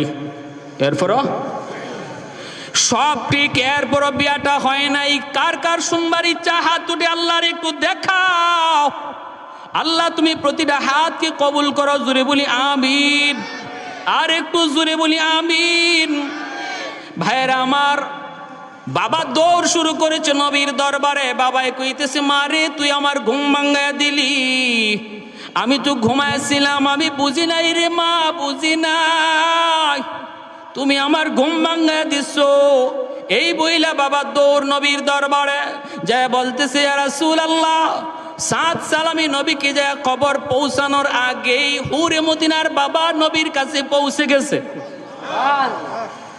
এরপরও সব ঠিক, এরপরও বিয়াটা হয় নাই। কার কার শুনবার ইচ্ছা হাত উঠে আল্লাহর একটু দেখাও। আল্লাহ তুমি প্রতিটা হাতকে কবুল করো, জোরে বলি আমিন, আর একটু জোরে বলি আমিন। ভাইয়েরা আমার, বাবা দৌড় শুরু করেছে নবীর দরবারে। বাবাই কইতেছে মারে তুই আমার ঘুম ভাঙ্গায় দিলি, আমি তো ঘুমাইছিলাম, আমি বুঝি নাই রে মা, বুঝি নাই, তুমি আমার ঘুম ভাঙ্গায় দিছো। এই বইলা বাবা দৌড় নবীর দরবারে যায় বলতেছে ইয়া রাসূলুল্লাহ, সাত সালামি নবীকে যায় খবর পৌঁছানোর আগেই হুরে মদিনার বাবা নবীর কাছে পৌঁছে গেছে।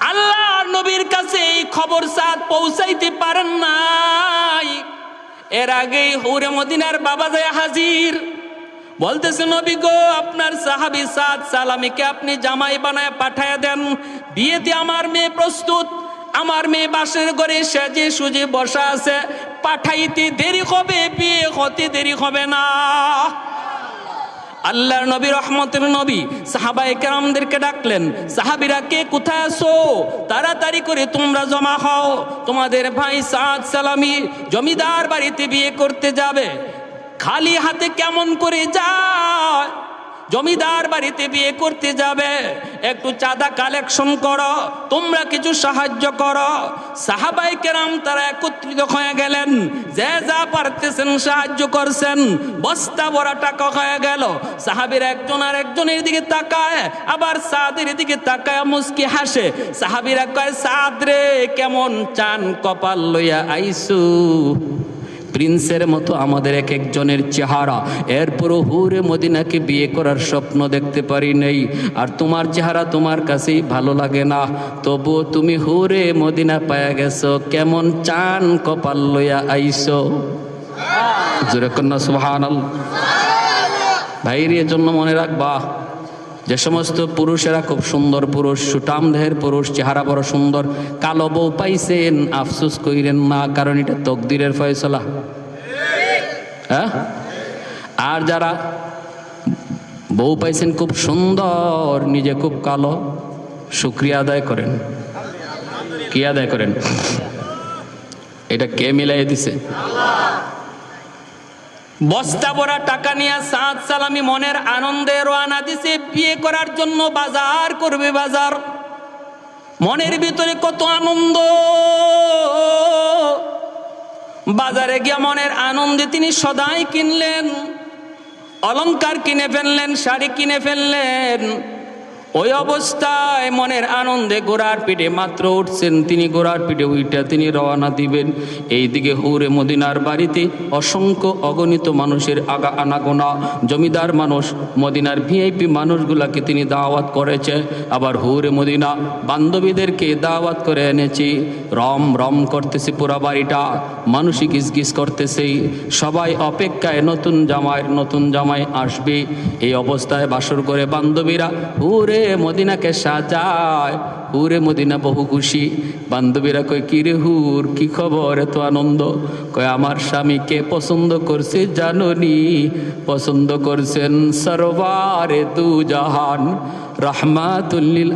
আল্লাহ নবীর কাছে এই খবর সাত পৌঁছাইতে পারেন নাই, এর আগেই হুরে মদিনার বাবা যায় হাজির। বলতেছে নবী গো, আপনার সাহাবী সাত সালামিকে আপনি জামাই বানায় পাঠায় দেন, বিয়েতে আমার মেয়ে প্রস্তুত, আমার মেয়ে বাসের ঘরে সেজে সুজে বসা আছে, পাঠাইতে দেরি হবে, বিয়ে হতে দেরি হবে না। আল্লাহর নবী রহমতের নবী সাহাবায়ে কেরামদেরকে ডাকলেন, সাহাবীরা কে কোথায় আছো, তাড়াতাড়ি করে তোমরা জমা হও, তোমাদের ভাই সাদ সালামি জমিদার বাড়িতে বিয়ে করতে যাবে। খালি হাতে কেমন করে যায়, জমিদার বাড়িতে বিয়ে করতে যাবে, একটু চাঁদা কালেকশন করো, তোমরা কিছু সাহায্য করো। সাহাবায়ে কেরাম তারা একত্রিত হয়ে গেলেন, যে যা পারতেছেন সাহায্য করছেন। বস্তা ভরা টাকা হয়ে গেল। সাহাবীরা একজন আর একজনের দিকে তাকায়, আবার সাদের দিকে তাকায় মুস্কি হাসে। সাহাবীরা কয় সাদ রে, কেমন চান কপাল লইয়া আইসু, প্রিন্সের মতো আমাদের এক একজনের চেহারা, এরপরও হুরে মদিনাকে বিয়ে করার স্বপ্ন দেখতে পারি নাই, আর তোমার চেহারা তোমার কাছেই ভালো লাগে না, তবুও তুমি হুরে মদিনা পায়া গেছো, কেমন চান কপাল লইয়া আইসো। জোরে কন্যা সুবহানাল্লাহ। ভাইরে জন্য মনে রাখবা, যে সমস্ত পুরুষেরা খুব সুন্দর পুরুষ, সুঠাম দেহের পুরুষ, চেহারা বড় সুন্দর, কালো বউ পাইছেন আফসোস কইরেন না, কারণ এটা তকদিরের ফয়সালা। হ্যাঁ, আর যারা বউ পাইছেন খুব সুন্দর, নিজে খুব কালো, শুকরিয়া আদায় করেন। কি আদায় করেন? এটা কে মিলাই দিছে? বস্তা ভরা টাকা নিয়ে সাদ সালামি মনের আনন্দে রওনা দিছে বিয়ে করার জন্য, বাজার করবে বাজার। মনের ভিতরে কত আনন্দ। বাজারে গিয়ে মনের আনন্দে তিনি সদাই কিনলেন, অলংকার কিনে ফেললেন, শাড়ি কিনে ফেললেন। ওই অবস্থায় মনের আনন্দে ঘোড়ার পিঠে মাত্র উঠছেন, তিনি ঘোড়ার পিঠে উইটা তিনি রওনা দিবেন। এইদিকে হুরে মদিনার বাড়িতে অসংখ্য অগণিত মানুষের আনাগোনা, জমিদার মানুষ, মদিনার ভিআইপি মানুষগুলাকে তিনি দাওয়াত করেছে। আবার হুরে মদিনা বান্ধবীদেরকে দাওয়াত করে এনেছি। রম রম করতেছে পুরা বাড়িটা, মানুষই গিজগিজ করতেছে, সবাই অপেক্ষায় নতুন জামাই আসবে। এই অবস্থায় বাসর করে বান্ধবীরা হুরে মদিনাকে সাজায়। হুরে মদিনা বহু খুশি। বান্ধবীরা কয়, কি রে হুর, কি খবর, এত আনন্দ? কয়, আমার স্বামীকে পছন্দ করছে জাননি, পছন্দ করছেন সরওয়ারে দু জাহান রাহমাতুল লিল